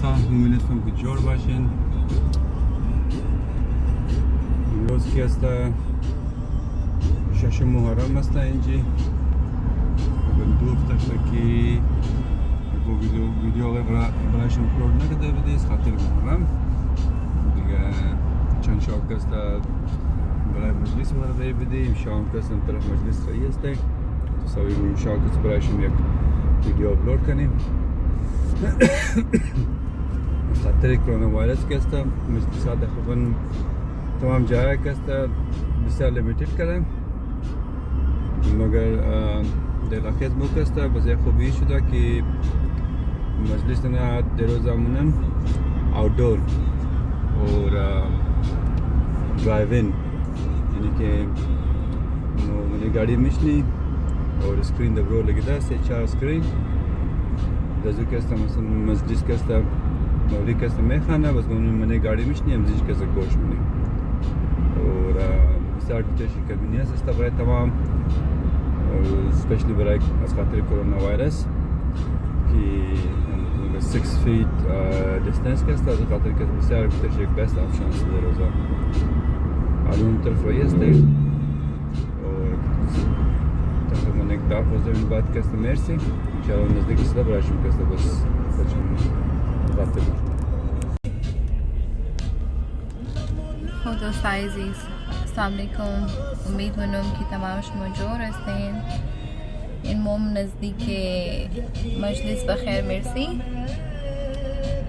بخواه میلیتون که جور باشین. امروز که است شش محرم است اینجی بندوق تشکی با ویدیو برایش اپلود نکرده بودی از خاطر محرم دیگه چند شاک است برای مجلس ورده بدیم شام کس طرف مجلس رئی است تصاویر شاک است برایشون یک ویدیو اپلود کنیم خاطر کرونا ویروس که است مجلسات خوبن تمام جای که است بسیار لیمیتد کردن مگر در علاقه از موقع است بس یک خوبی شده که مجلس نه در روزامونن آوتدور और ड्राइव इन यानी कि मैंने गाड़ी मिशनी और स्क्रीन दबरो लगी था से चार स्क्रीन दजू के इस्तेमाल मस्जिद के इस्तेमाल नौरी के इस्तेमाल खाना बस मैंने गाड़ी मिशनी हम जिस के से गोश में और साठ तशी कम्युनिटी से इस्तेमाल तमाम स्पेशली बराक अस खातिर कोरोना वायरस की 6 feet distance का इस्तेमाल खातिर के बसार तशी बेस्ट ऑप्शन से रोज़ा आलून तरफ रही है और तकरीबन एक दाफ रोज़े में बात करते हैं मेरे से इंशाल्लाह नज़दीक इस्तेमाल बराशुम करते बस बचूं बातें दोस्त अज़ीज़ अस्सलाम वालेकुम उम्मीद हूँ कि तमाम मौजूद हस्तें इन मोम नज़दीक मजलिस बखैर मेरसी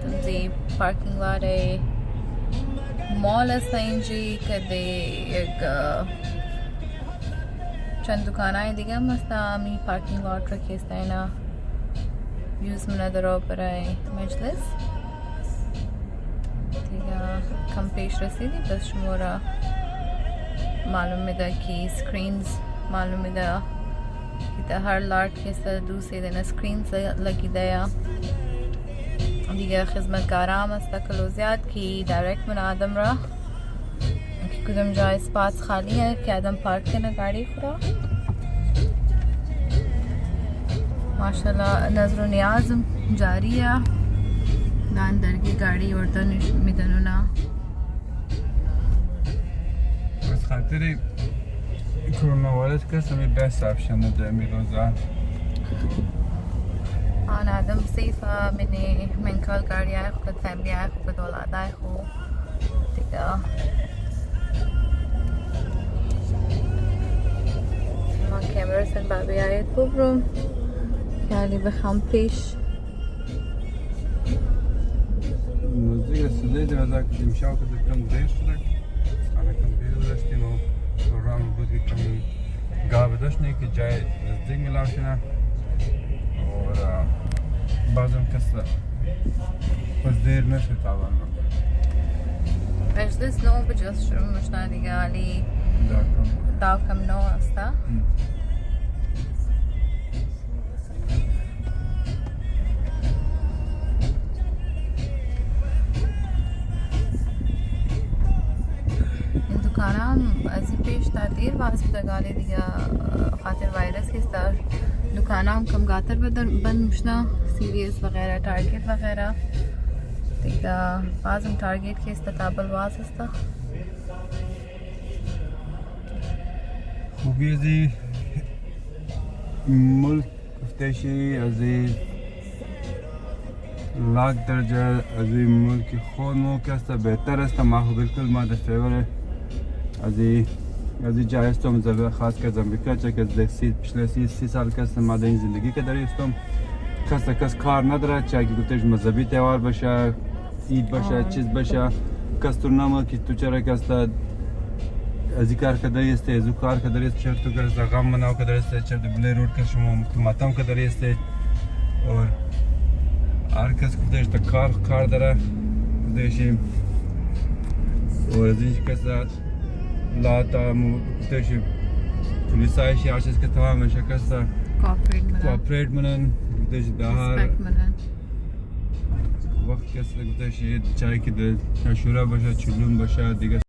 तुमसे पार्किंग वाले मॉल जी कदे एक चंद दुकान आहे दिगा मस्त आम्ही पार्किंग लॉट रखी असताना यूज मुनादरो पर मजलिस कम पेश रसीदी बस शुमारा मालूम है कि स्क्रीन्स मालूम है कि हर लाट के साथ दूसरे दिन स्क्रीन लगी दया दिगर खिदमतगाराम अस्ताकलोज़ियात की डायरेक्ट मुनादम रहा कि कुदम जाए स्पास खाली है कि आदम पार्क के ना गाड़ी खुरा माशाल्लाह नज़र नियाज जारी है अंदर की गाड़ी और मिदनुना बस खातिर कोरोना वायरस का समय बेस्ट ऑप्शन है मिलोजा أنا عدم صيفة من كل قرية خد فاميلي خد أولاد خو تيجا ما كاميرا سن بابي عيد ببرم يعني بخام بيش نزدیک رسیده در ذاک امشب که کم دیر شده انا کم دیر داشتیم و پروگرام بود که کم گاه داشت نه که جای نزدیک میلاد شدن और बाज़म कसा बस देर नशे तावन مجلس نو بجلس شروع مشنا دیگه علی داکم نو استا این दुकाना अजी पेश तादीर वाज तगाले दिया खातिर वायरस के स्तर दुकाना हम कम गातर बंद मुशना सीरियस वगैरह टारगेट वगैरह दिया बाज हम टारगेट के इस्ताबल वाज हस्ता خوبی ازی ملک افتشی ازی لاک درجه ازی ملک خود مو که است بهتر است ما بالکل ما در فیور ازی جای استم زبر خاص که زمبیکا چه که पिछले 30 साल که است ما در این زندگی که داری استم کس کار نداره چه که گفتش مذهبی تهوار باشه عید باشه چیز باشه کس تو نامه که تو چرا که است ازی کار کداری است ازو کار کداری است چرا تو کرد غم مناو کداری است چرا بله روड که شما تو ماتم کداری است और هر کس گفتش تا کار داره گفتشیم और ازی کس لا تا گفتش پلیس آیشی هر چیز که تمام شکست کوآپریت منن گفتش بهار وقت کس گفتش چای که شورا باشه چلون باشه دیگه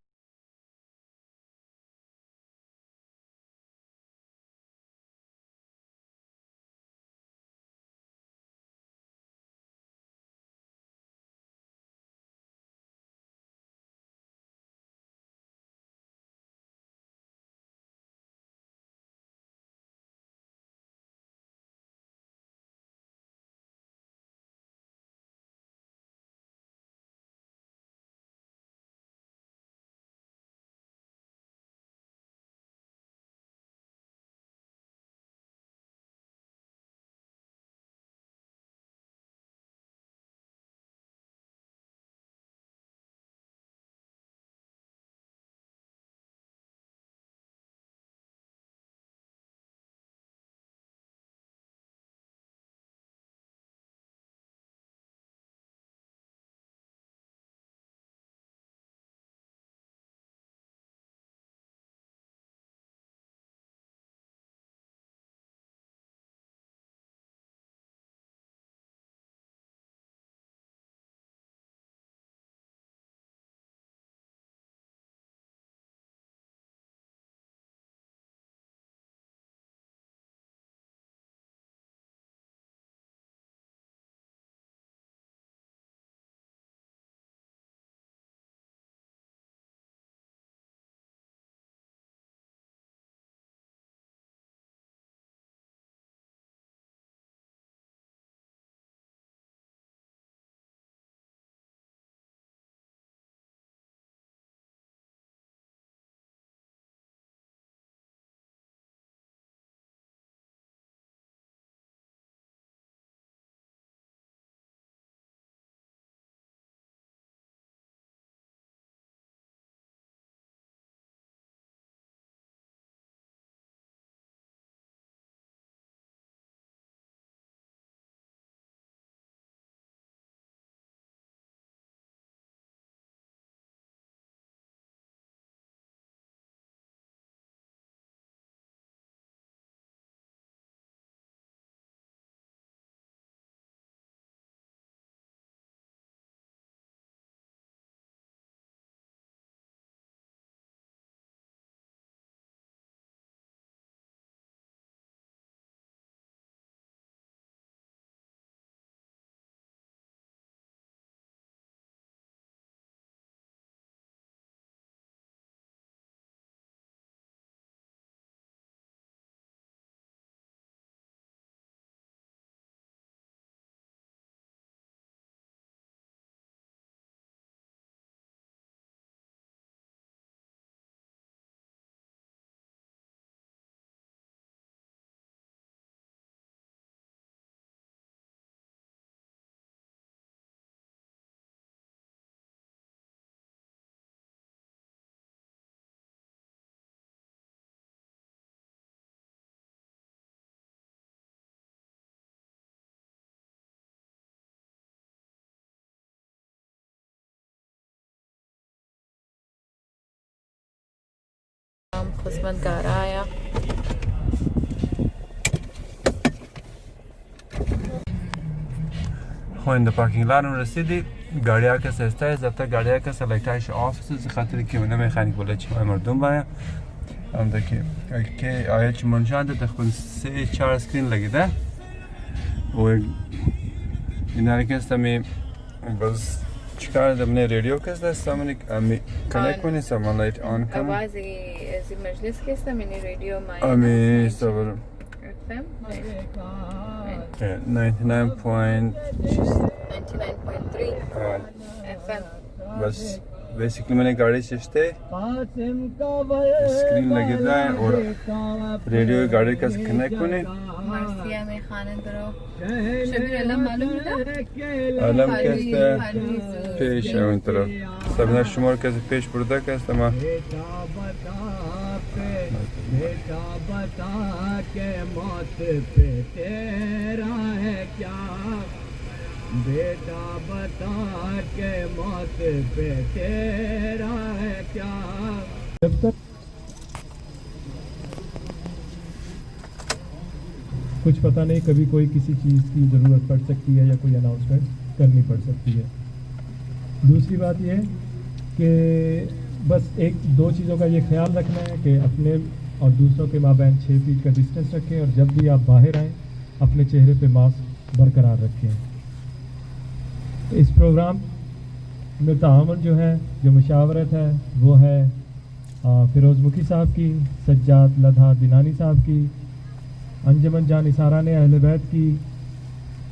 قسمت گارا آیا خو این د پارکینگ لان رسیدی گاڑی ها کس استای زفتا گاڑی ها کس لایتایش آفیس خاطر که منه میخانیک بوله چی مردم باید هم ده که آیا چی منشان ده تقریبا 3-4 سکرین لگیده و این هرکست همی بس چیکار دمونه رادیو کس دست همی کنک کنی سامان لایت آن کنم آواز ازی مجلس کسته منی رادیو همی سوار FM 99.3 FM बस बेसिकली मैंने गाड़ी से स्क्रीन लगे था और रेडियो गाड़ी का कनेक्ट होने मर्सिया में खाने दरो शबीर अलम मालूम था अलम कैसे पेश है उन तरफ सबना शुमार कैसे पेश पड़ता कैसे तमा बेटा बता के मौत पे तेरा है क्या बेटा बता के मौत पे तेरा है क्या जब तक कुछ पता नहीं कभी कोई किसी चीज़ की ज़रूरत पड़ सकती है या कोई अनाउंसमेंट करनी पड़ सकती है। दूसरी बात यह है कि बस 1-2 चीज़ों का ये ख्याल रखना है कि अपने और दूसरों के माबैन 6 फीट का डिस्टेंस रखें और जब भी आप बाहर आएँ अपने चेहरे पे मास्क बरकरार रखें। इस प्रोग्राम में ताअवुन जो है जो मुशावरत है वो है फ़िरोज़ मुखी साहब की, सज्जाद लधा दिनानी साहब की, अंजमन जान इसाराने अहले बैत की,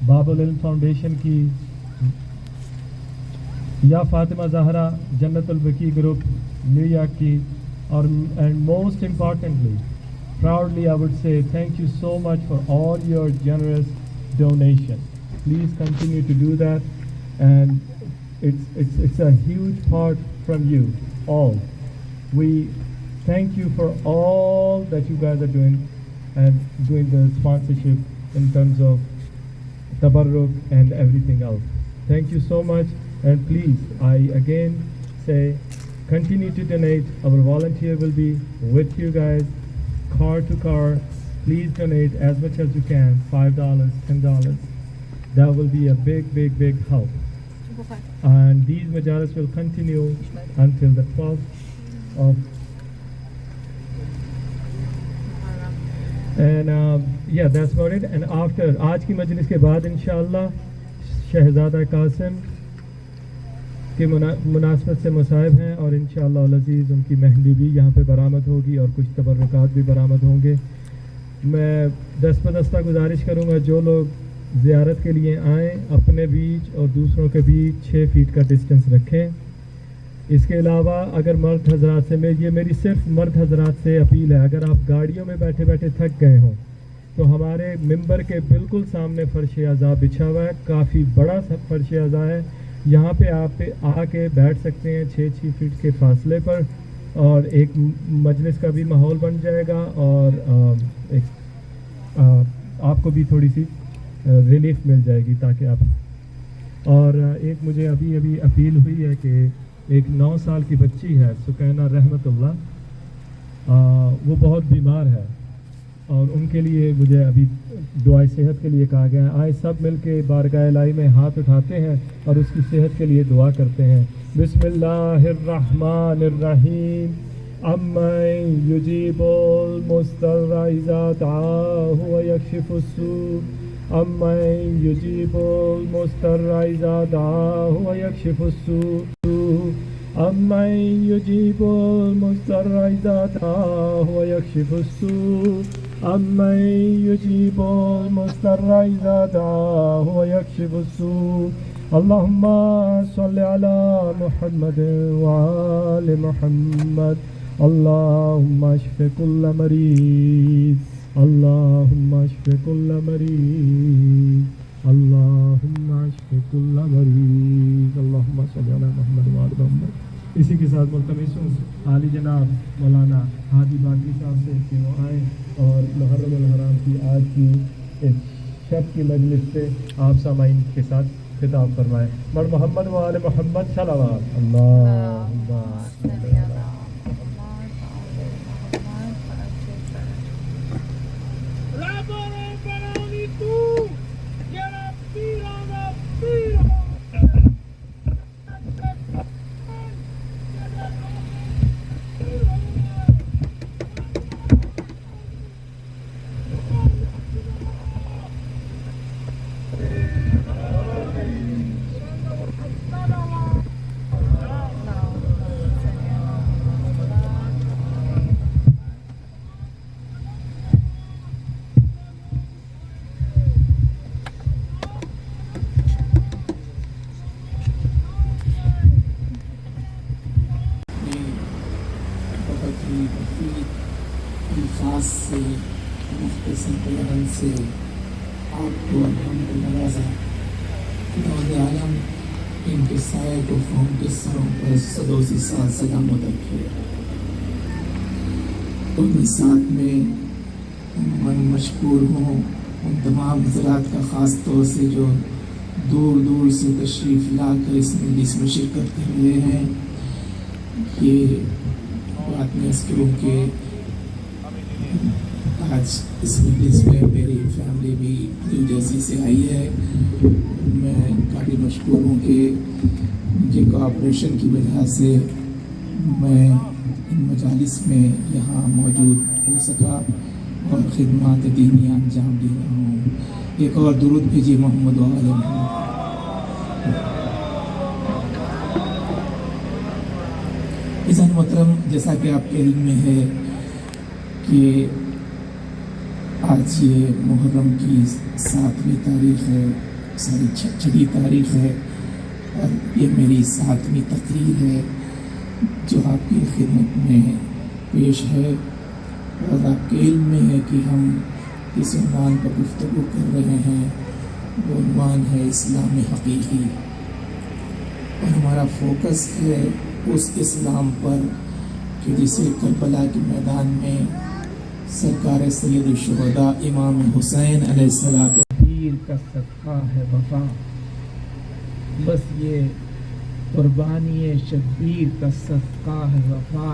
बाबुल इल्म फाउंडेशन की, या फातिमा ज़हरा जन्नतुल बकी ग्रुप न्यूयॉर्क की और and most importantly proudly I would say thank you so much for all your generous donation. Please continue to do that and it's a huge part from you all. We thank you for all that you guys are doing and doing the sponsorship in terms of tabarruk and everything else. Thank you so much. And please, I again say, continue to donate. Our volunteer will be with you guys, car to car. Please donate as much as you can, $5, $10. That will be a big, big, big help. And these majalis will continue until the 12th of. And yeah, that's about it. And after आज की मजलिस के बाद इंशाअल्लाह शहजादा कासिम के मुनासबत से मसाइब हैं और इंशाअल्लाह अज़ीज़ उनकी मेहंदी भी यहाँ पे बरामद होगी और कुछ तबर्रुकात भी बरामद होंगे। मैं दस्तबदस्ता गुजारिश करूँगा जो लोग ज़ियारत के लिए आएँ अपने बीच और दूसरों के बीच 6 फीट का डिस्टेंस रखें। इसके अलावा अगर मर्द हजरात से ये मेरी सिर्फ मर्द हजरात से अपील है, अगर आप गाड़ियों में बैठे बैठे थक गए हों तो हमारे मिंबर के बिल्कुल सामने फ़र्श अज़ा बिछा हुआ है, काफ़ी बड़ा फ़र्श अज़ा है, यहाँ पे आप आके बैठ सकते हैं 6 फीट के फासले पर और एक मजलिस का भी माहौल बन जाएगा और आपको भी थोड़ी सी रिलीफ मिल जाएगी ताकि आप। और एक मुझे अभी अपील हुई है कि एक 9 साल की बच्ची है सुकैना रहमतुल्लाह, वो बहुत बीमार है और उनके लिए मुझे अभी दुआए सेहत के लिए कहा गया है। आए सब मिल के बारगाह इलाही में हाथ उठाते हैं और उसकी सेहत के लिए दुआ करते हैं। बिस्मिल्लाहिर्रहमानिर्रहीम अम्मन युजीबुल मुस्तर्रा इज़ा दआहु व यक्शिफुस्सू अम्मन युजीबुल मुस्तर्रा इज़ा दआहु व यक्शिफुस्सू अम्मन युजीबुल मुस्तर्रा इज़ा दआहु व यक्शिफुस्सू अम्मन युजीबुल मुस्तर्रा इज़ा दआहु व यक्शिफुस्सू अल्लाहुम्मा सल्लि अला मुहम्मद व आलि मुहम्मद अल्लाहुम्मा अश्फि कुल्ल मरीज़ अल्लाहुम्मा अश्फि कुल्ल मरीज़ अल्लाहुम्मा अश्फि कुल्ल मरीज़ अल्लाहुम्मा सल्लि अला मुहम्मद व आलि मुहम्मद। इसी के साथ मुल्तमिस हूँ आली जनाब मौलाना हादी बाकी साहब से कि वो आए और मुहर्रम उल हराम की आज की इस शब की मजलिस से आप सामाइन के साथ खिताब फरमाएँ। मर मोहम्मद व आले मोहम्मद सल्लल्लाहु अलैहि वसल्लम। अल्फाज से मुख्तसर बयान से आपको और हमको नवाजा। खुदा आलम इनके साए को कौम के सरों पर सदोसी साल सलामत रखे। उनके साथ में मन मशकूर हूँ उन तमाम हज़रात का ख़ास तौर से जो दूर दूर से तशरीफ़ लाकर इस मजलिस में शिरकत कर रहे हैं। ये बात में इसके के आज इस मजलिस में मेरी फैमिली भी न्यू जर्सी से आई है। मैं काफ़ी मशकूर हूँ कि उनके कोऑपरेशन की वजह से मैं इन मजालिस में यहाँ मौजूद हो सका और ख़िदमत दीनी अंजाम दे रहा हूँ। एक और दुरूद भेजिए मोहम्मद व आले मोहम्मद। इज़ान मोहतरम, जैसा कि आपके इल्म में है कि आज ये मुहर्रम की 7वीं तारीख़ है, सॉरी 6वीं तारीख़ है और ये मेरी 7वीं तकरीर है जो आपकी खिदमत में पेश है। और आपके इल्म में है कि हम इस उन्वान पर गुफ्तगू कर रहे हैं, वो उन्वान है इस्लाम हकीकी। और हमारा फोकस है उस इस्लाम पर कि जिसे करबला के मैदान में सरकार सैयद शुहदा इमाम हुसैन अलैहिस्सलाम पीर का सदका है वफा। बस ये कुर्बानी शब्बीर का सदका है वफा।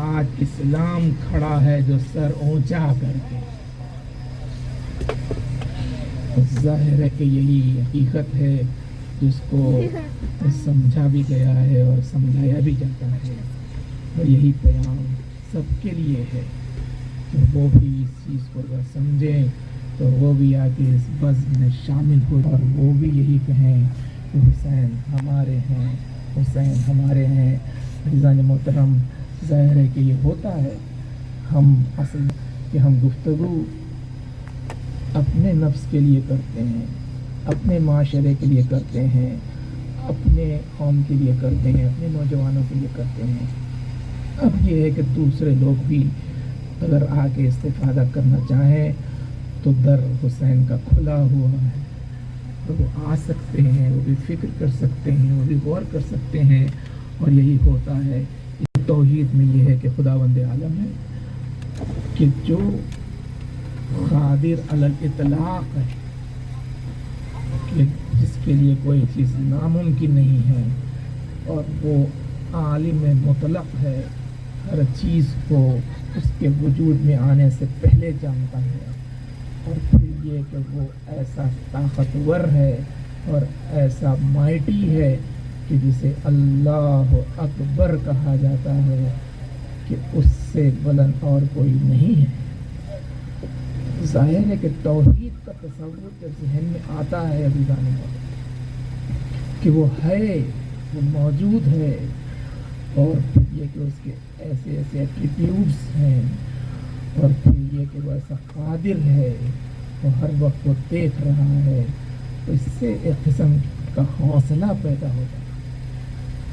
आज इस्लाम खड़ा है जो सर ऊंचा करके। जाहिर है कि यही हकीकत है जिसको समझा भी गया है और समझाया भी जाता है। और यही प्याम सबके लिए है कि वो भी इस चीज़ को अगर समझें तो वो भी आगे इस बज़्म में शामिल हो और वो भी यही कहें कि हुसैन हमारे हैं, हुसैन हमारे हैं। रिज़ान मोहतरम, ज़ाहिर है कि ये होता है हम असल कि हम गुफ्तगू अपने नफ्स के लिए करते हैं, अपने माशरे के लिए करते हैं, अपने कौम के लिए करते हैं, अपने नौजवानों के लिए करते हैं। अब ये है कि दूसरे लोग भी अगर आके इस्तिफ़ादा करना चाहें तो दर हुसैन का खुला हुआ है, तो वो आ सकते हैं, वो भी फ़िक्र कर सकते हैं, वो भी गौर कर सकते हैं। और यही होता है तौहीद में ये है कि खुदावंद आलम है कि जो क़ादिर अलल इतलाक़ है कि जिसके लिए कोई चीज़ नामुमकिन नहीं है और वो आलिम मुतलक़ है, हर चीज़ को उसके वजूद में आने से पहले जानता है। और फिर ये कि वो ऐसा ताकतवर है और ऐसा माइटी है कि जिसे अल्लाह अकबर कहा जाता है कि उससे बुलंद और कोई नहीं है। ज़ाहिर है कि तौहीद का तसव्वुर जब ज़हन में आता है अभी जाने कि वो है, वो मौजूद है और फिर ये कि उसके ऐसे ऐसे एट्रीब्यूट्स हैं और फिर ये कि वो ऐसा कादिर है, वो हर वक्त वो देख रहा है, तो इससे एक किस्म का हौसला पैदा होता है।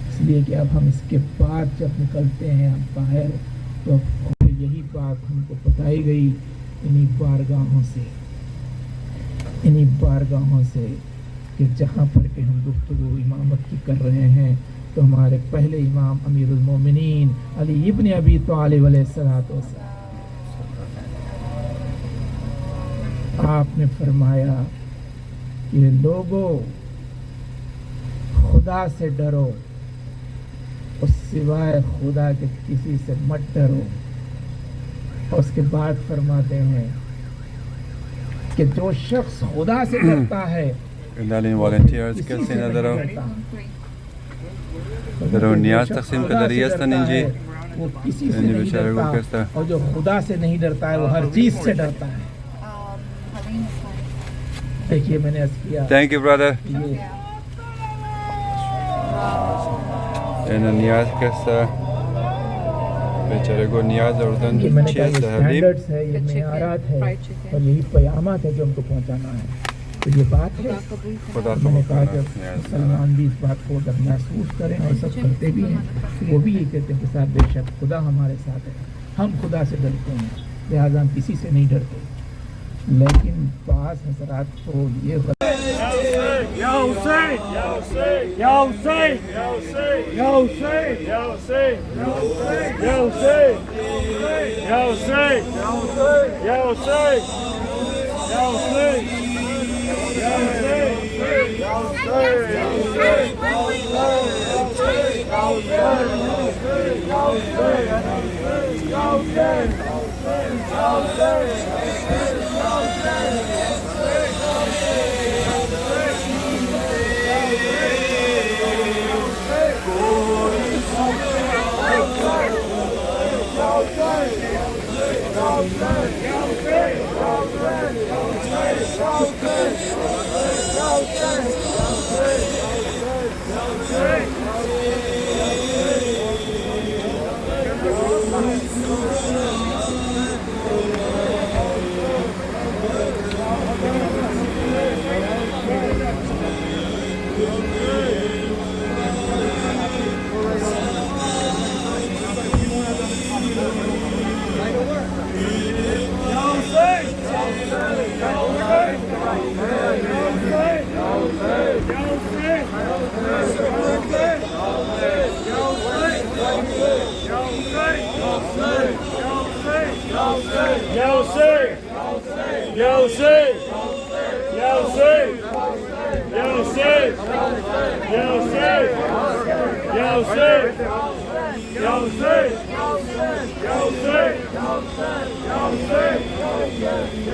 इसलिए कि अब हम इसके बाद जब निकलते हैं हम बाहर तो यही बात हमको बताई गई इन्हीं बारगाहों से कि जहाँ पर के हम गुफ्तगू इमामत की कर रहे हैं तो हमारे पहले इमाम अमीरुल मोमिनीन अली इब्न अबी तालिब अलैहिस्सलातु वस्सलाम आपने फरमाया कि लोगों खुदा से डरो और सिवाय खुदा के किसी से मत डरो। और उसके बाद फरमाते हैं कि जो शख्स खुदा से डरता है वो किसी से नहीं डरता और जो खुदा से नहीं डरता है वो हर चीज से डरता है। देखिए मैंने अर्ज किया। Thank you brother. नियाज कैसा बेचारे को नियाज और ये मैंने कहा ये स्टैंडर्ड्स है, ये मेयारात है और यही क़यामत है जो हमको पहुंचाना है। तो ये बात है। मैंने कहा कि मुसलमान भी इस बात को अगर महसूस करें और सब करते भी हैं तो वो भी ये कहते हैं कि साहब बेशक खुदा हमारे साथ है, हम खुदा से डरते हैं। लिहाजा हम किसी से नहीं डरते। लेकिन बाज़ हज़रात को ये Ya Hussein! Ya Hussein! Ya Hussein! Ya Hussein! Ya Hussein! Ya Hussein! Ya Hussein! Ya Hussein! Ya Hussein! Ya Hussein! Ya Hussein! Ya Hussein! Ya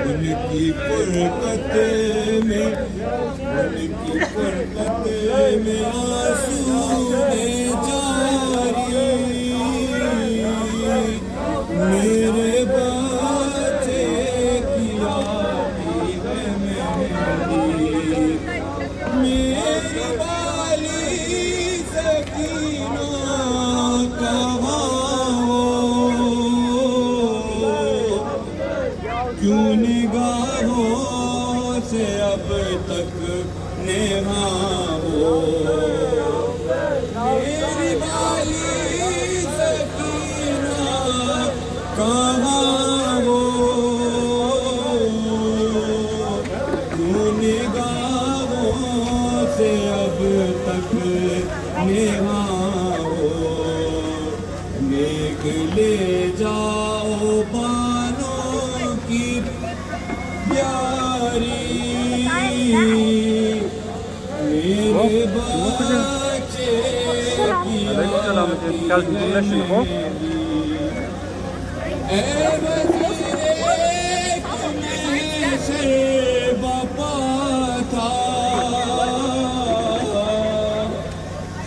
उनकी फुरकत में आंसू जारी मेरे बच्चे की यादी है मेरी वाली सकीना कहाँ हो क्यों निगाहों से अब तक नेहा हो मेरी वाली सकीना कहाँ हो क्यों निगाहों से अब तक नेहा हो मेघ ले जाओ बानों की प्यारी मेरे बच्चे की से बापा था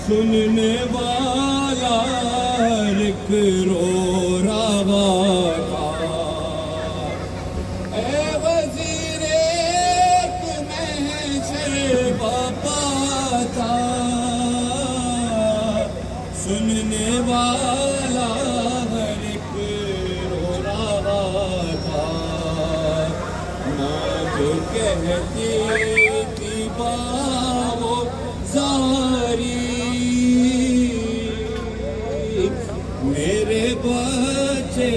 सुनने वाला एक रो रहा था सुनने वाला हर एक रो रहा था माँ जो कहती थी बाबो सारी मेरे बच्चे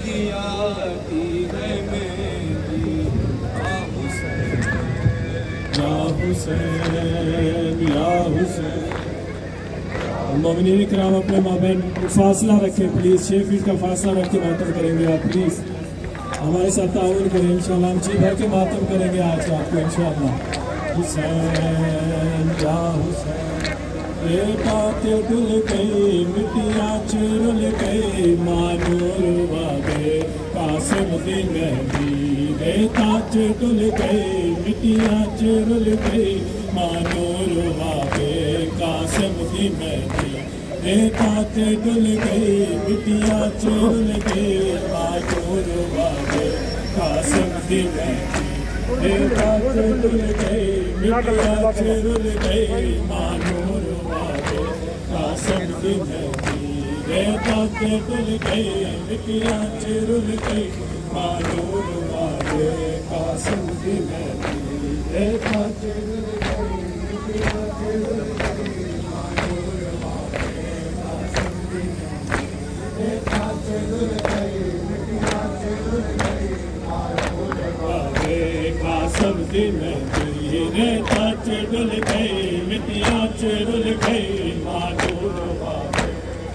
की आती है मेरी या हुसैन या हुसैन। मोमिनीन इकराम अपने माबैन फासला रखें प्लीज़, 6 फीट का फासला रख के मातम करेंगे आप प्लीज़ हमारे साथ ताउन करें इंशाल्लाह। हम जी भर के मातम करेंगे आज आपको इंशाल्लाह। हुसैन या हुसैन ये बातें धुल गई मिट्टियाँ चुरुल गई मानूर वादे कासिम दी मेहदी रेता च डुल गए मिट्टियां च रुल गए मानो रुवावे कासिम दी मेहंदी रेता च डुल गए मिट्टियां च रुल गए मानो रुवावे कासिम दी मेहंदी रेता च डुल गए मिट्टियां च रुल गए मानो रुवावे कासिम दी मेहंदी रेता च डुल गए मिट्टियां च रुल गए मानो रुवावे कासिम दी मेहंदी रेता च डुल गए मिट्टियां च रुल गए मानो रुवावे कासिम दी मेहंदी रेता च डुल गए मिट्टियां च रुल गए मानो रुवावे कासिम दी मेहंदी रेता च डुल गए मिट्टियां च रुल गए मानो रुवावे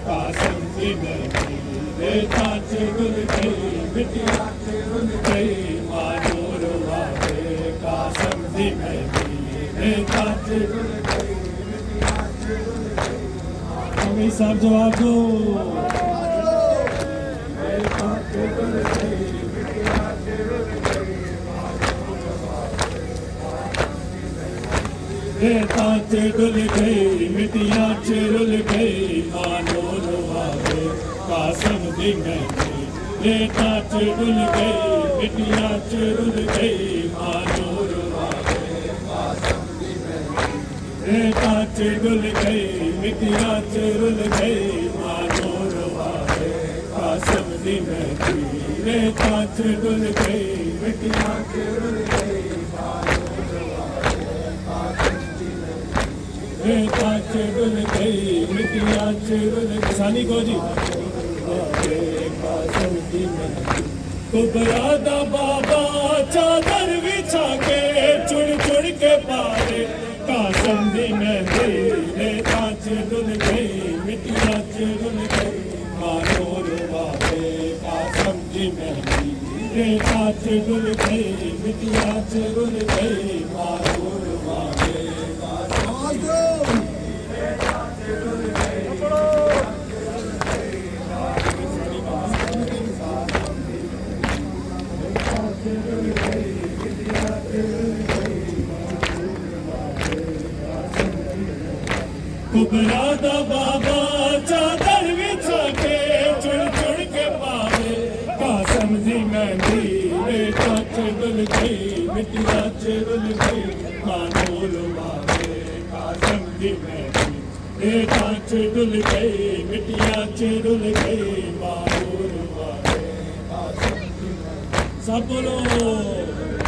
कासिम दी मेहंदी रेता च डुल गए मिट्टियां च रुल गए मानो रुवावे कासिम दी मेहंदी रेता च डुल गए मिट्टियां च रुल गए हमें सब जवाब दो रेता च डुल गए मिट्टियां च रुल गए रेता च डुल गए मिट्टियां च रुल गए मानो रुवावे कासिम दी मेहंदी रेता च डुल गए मिट्टियां च रुल गए मानो रुवावे कासिम दी मेहंदी रेता च डुल गए मिट्टियां च रुल गए मानो रुवावे कासिम दी मेहंदी रेता च डुल गए मिट्टियां च रुल गए रेता च डुल गई मिट्टियां च रुल सानी को जी कासिम दी मेहंदी कुबरा दा बाबा चादर बिछा के चुड़ चुड़ के पारे कासिम दी मेहंदी रेता च डुल गई मिट्टियां च रुल गई मानो रुवावे कासिम दी मेहंदी रेता च डुल गई मिट्टियां च रुल गई मानो रुवावे कुबरा दा बाबा चादर बिछा के चुड़ चुड़ के पावे कासिम दी मेहंदी रेता च डुल गई मिट्टियां च रुल गई मानो रुवावे कासिम दी मेहंदी रेता च डुल गई मिट्टियां च रुल गई मानो रुवावे कासिम दी मेहंदी सब बोलो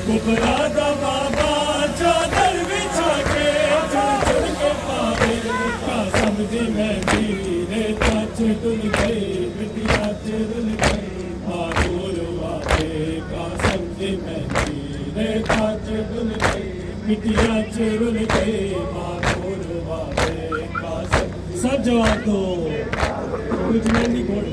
कुबरा दा बाबा चादर बिछा के चुड़ चुड़ के पावे कासिम दी मेहंदी रेता च डुल गई मिट्टियां च रुल गई मानो रुवावे कासिम दी मेहंदी रेता च डुल गई मिट्टियां च रुल गई मानो रुवावे कासिम सब जवाब दो कुछ नहीं बोल